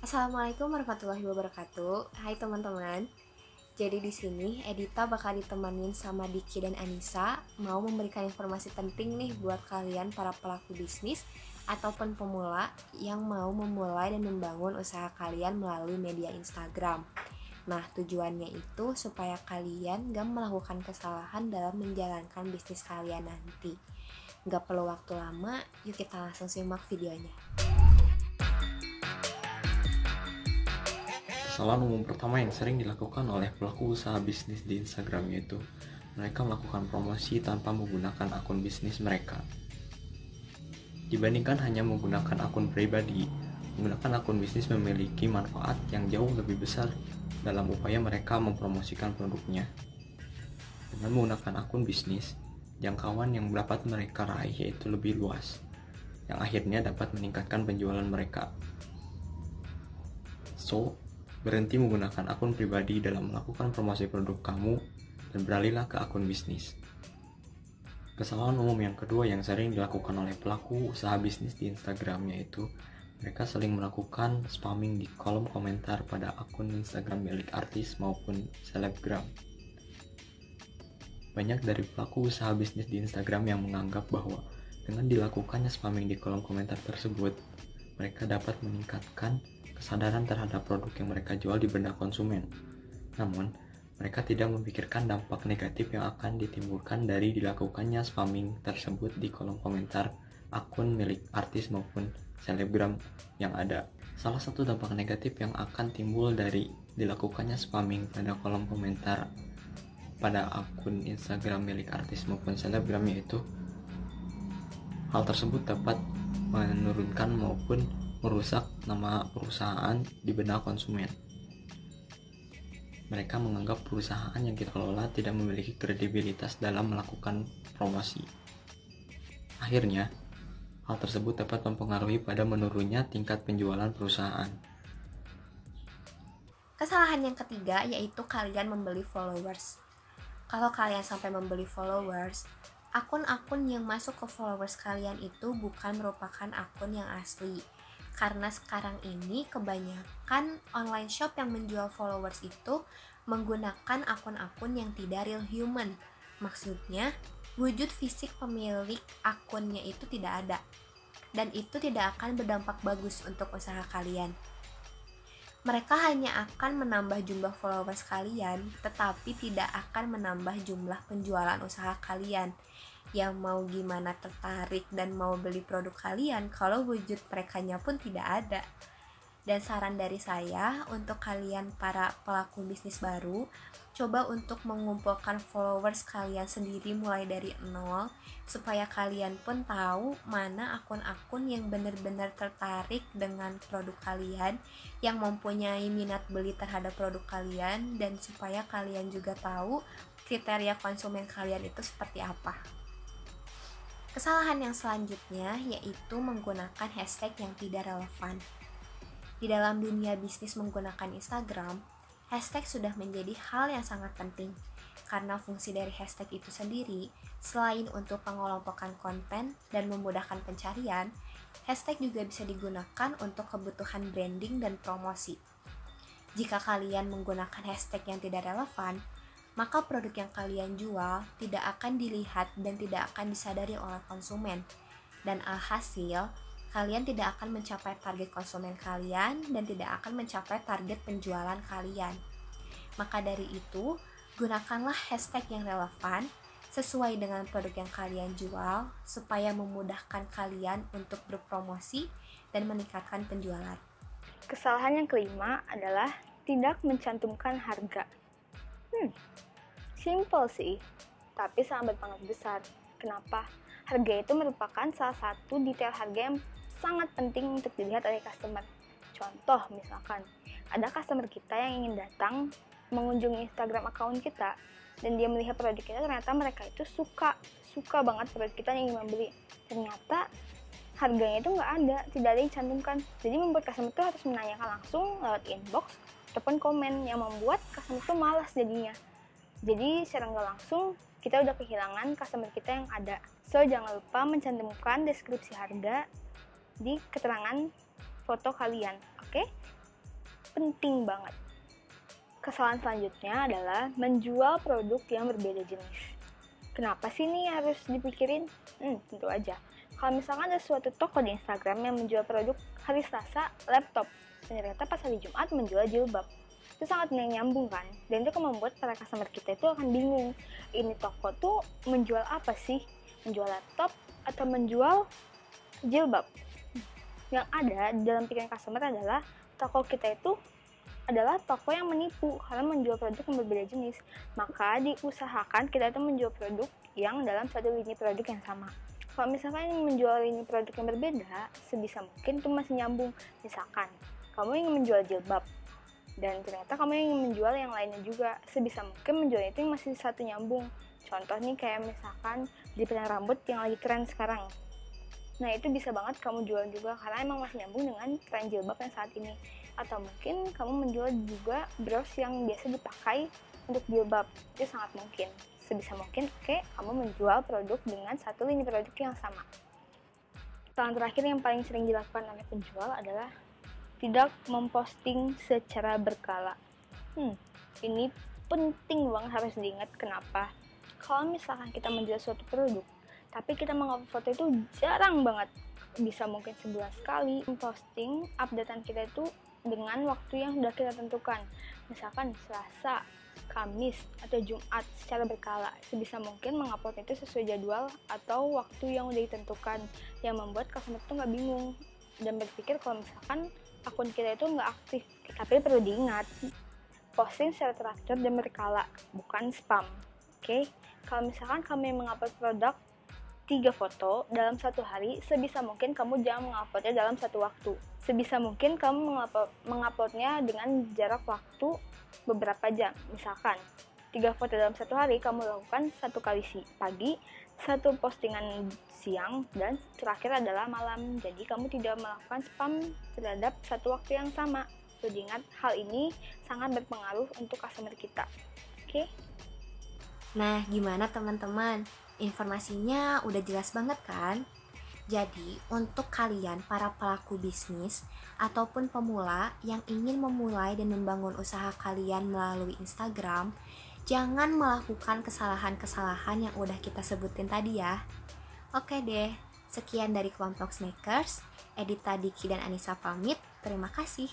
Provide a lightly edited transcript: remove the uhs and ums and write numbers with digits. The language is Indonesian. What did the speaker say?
Assalamualaikum warahmatullahi wabarakatuh. Hai teman-teman. Jadi di sini Edita bakal ditemenin sama Diki dan Anissa mau memberikan informasi penting nih buat kalian para pelaku bisnis ataupun pemula yang mau memulai dan membangun usaha kalian melalui media Instagram. Nah, tujuannya itu supaya kalian gak melakukan kesalahan dalam menjalankan bisnis kalian nanti. Gak perlu waktu lama, yuk kita langsung simak videonya. Kesalahan umum pertama yang sering dilakukan oleh pelaku usaha bisnis di Instagram yaitu mereka melakukan promosi tanpa menggunakan akun bisnis mereka. Dibandingkan hanya menggunakan akun pribadi, menggunakan akun bisnis memiliki manfaat yang jauh lebih besar dalam upaya mereka mempromosikan produknya. Dengan menggunakan akun bisnis, jangkauan yang dapat mereka raih yaitu lebih luas, yang akhirnya dapat meningkatkan penjualan mereka. Berhenti menggunakan akun pribadi dalam melakukan promosi produk kamu dan beralihlah ke akun bisnis. Kesalahan umum yang kedua yang sering dilakukan oleh pelaku usaha bisnis di Instagram yaitu mereka sering melakukan spamming di kolom komentar pada akun Instagram milik artis maupun selebgram. Banyak dari pelaku usaha bisnis di Instagram yang menganggap bahwa dengan dilakukannya spamming di kolom komentar tersebut, mereka dapat meningkatkan kesadaran terhadap produk yang mereka jual di benak konsumen. Namun, mereka tidak memikirkan dampak negatif yang akan ditimbulkan dari dilakukannya spamming tersebut di kolom komentar akun milik artis maupun selebgram yang ada. Salah satu dampak negatif yang akan timbul dari dilakukannya spamming pada kolom komentar pada akun Instagram milik artis maupun selebgram yaitu hal tersebut dapat menurunkan maupun merusak nama perusahaan di benak konsumen. Mereka menganggap perusahaan yang kita kelola tidak memiliki kredibilitas dalam melakukan promosi. Akhirnya, hal tersebut dapat mempengaruhi pada menurunnya tingkat penjualan perusahaan. Kesalahan yang ketiga yaitu kalian membeli followers. Kalau kalian sampai membeli followers, akun-akun yang masuk ke followers kalian itu bukan merupakan akun yang asli. Karena sekarang ini kebanyakan online shop yang menjual followers itu menggunakan akun-akun yang tidak real human. Maksudnya, wujud fisik pemilik akunnya itu tidak ada. Dan itu tidak akan berdampak bagus untuk usaha kalian. Mereka hanya akan menambah jumlah followers kalian, tetapi tidak akan menambah jumlah penjualan usaha kalian. Yang mau gimana tertarik dan mau beli produk kalian kalau wujud merekanya pun tidak ada. Dan saran dari saya untuk kalian para pelaku bisnis baru, coba untuk mengumpulkan followers kalian sendiri mulai dari nol, supaya kalian pun tahu mana akun-akun yang benar-benar tertarik dengan produk kalian, yang mempunyai minat beli terhadap produk kalian, dan supaya kalian juga tahu kriteria konsumen kalian itu seperti apa. Kesalahan yang selanjutnya yaitu menggunakan hashtag yang tidak relevan. Di dalam dunia bisnis menggunakan Instagram, hashtag sudah menjadi hal yang sangat penting karena fungsi dari hashtag itu sendiri, selain untuk pengelompokan konten dan memudahkan pencarian, hashtag juga bisa digunakan untuk kebutuhan branding dan promosi. Jika kalian menggunakan hashtag yang tidak relevan, maka produk yang kalian jual tidak akan dilihat dan tidak akan disadari oleh konsumen. Dan alhasil, kalian tidak akan mencapai target konsumen kalian dan tidak akan mencapai target penjualan kalian. Maka dari itu, gunakanlah hashtag yang relevan sesuai dengan produk yang kalian jual supaya memudahkan kalian untuk berpromosi dan meningkatkan penjualan. Kesalahan yang kelima adalah tidak mencantumkan harga. Simple sih, tapi sangat berpengaruh besar. Kenapa? Harga itu merupakan salah satu detail harga yang sangat penting untuk dilihat oleh customer. Contoh misalkan, ada customer kita yang ingin datang mengunjungi Instagram account kita dan dia melihat produk kita, ternyata mereka itu suka banget produk kita yang ingin membeli. Ternyata harganya itu nggak ada, tidak ada yang dicantumkan. Jadi membuat customer itu harus menanyakan langsung lewat inbox ataupun komen yang membuat customer itu malas jadinya. Jadi secara nggak langsung kita udah kehilangan customer kita yang ada. So jangan lupa mencantumkan deskripsi harga di keterangan foto kalian, oke? penting banget. Kesalahan selanjutnya adalah menjual produk yang berbeda jenis. Kenapa sih ini harus dipikirin? Tentu aja. Kalau misalkan ada suatu toko di Instagram yang menjual produk hari Selasa laptop, ternyata pas hari Jumat menjual jilbab. Itu sangat nyambung kan? Dan itu akan membuat para customer kita itu akan bingung. Ini toko tuh menjual apa sih? Menjual laptop atau menjual jilbab? Yang ada di dalam pikiran customer adalah toko kita itu adalah toko yang menipu karena menjual produk yang berbeda jenis. Maka diusahakan kita itu menjual produk yang dalam satu lini produk yang sama. Kalau misalkan menjual lini produk yang berbeda, sebisa mungkin itu masih nyambung. Misalkan kamu ingin menjual jilbab dan ternyata kamu ingin menjual yang lainnya juga, sebisa mungkin menjual itu yang masih satu nyambung. Contoh nih kayak misalkan jepit rambut yang lagi tren sekarang. Nah itu bisa banget kamu jual juga karena emang masih nyambung dengan tren jilbab yang saat ini. Atau mungkin kamu menjual juga bros yang biasa dipakai untuk jilbab, itu sangat mungkin. Sebisa mungkin kamu menjual produk dengan satu lini produk yang sama. Kesalahan terakhir yang paling sering dilakukan oleh penjual adalah tidak memposting secara berkala. Ini penting banget harus diingat. Kenapa? Kalau misalkan kita menjual suatu produk, tapi kita mengupload foto itu jarang banget, bisa mungkin sebulan sekali, memposting updatean kita itu dengan waktu yang sudah kita tentukan. Misalkan Selasa, Kamis, atau Jumat secara berkala. Sebisa mungkin mengupload itu sesuai jadwal atau waktu yang udah ditentukan, yang membuat customer itu nggak bingung dan berpikir kalau misalkan akun kita itu nggak aktif. Tapi perlu diingat, posting secara teratur dan berkala, bukan spam. Oke? Kalau misalkan kami mengupload produk 3 foto dalam satu hari, sebisa mungkin kamu jangan menguploadnya dalam satu waktu. Sebisa mungkin kamu menguploadnya dengan jarak waktu beberapa jam. Misalkan 3 foto dalam satu hari, kamu lakukan 1 kali pagi, 1 postingan siang, dan terakhir adalah malam. Jadi kamu tidak melakukan spam terhadap satu waktu yang sama. Jadi ingat, hal ini sangat berpengaruh untuk customer kita. Oke? Nah, gimana teman-teman? Informasinya udah jelas banget kan? Jadi, untuk kalian para pelaku bisnis ataupun pemula yang ingin memulai dan membangun usaha kalian melalui Instagram, jangan melakukan kesalahan-kesalahan yang udah kita sebutin tadi ya. Oke deh, sekian dari kelompok Snackers. Edita, Diki, dan Anissa pamit. Terima kasih.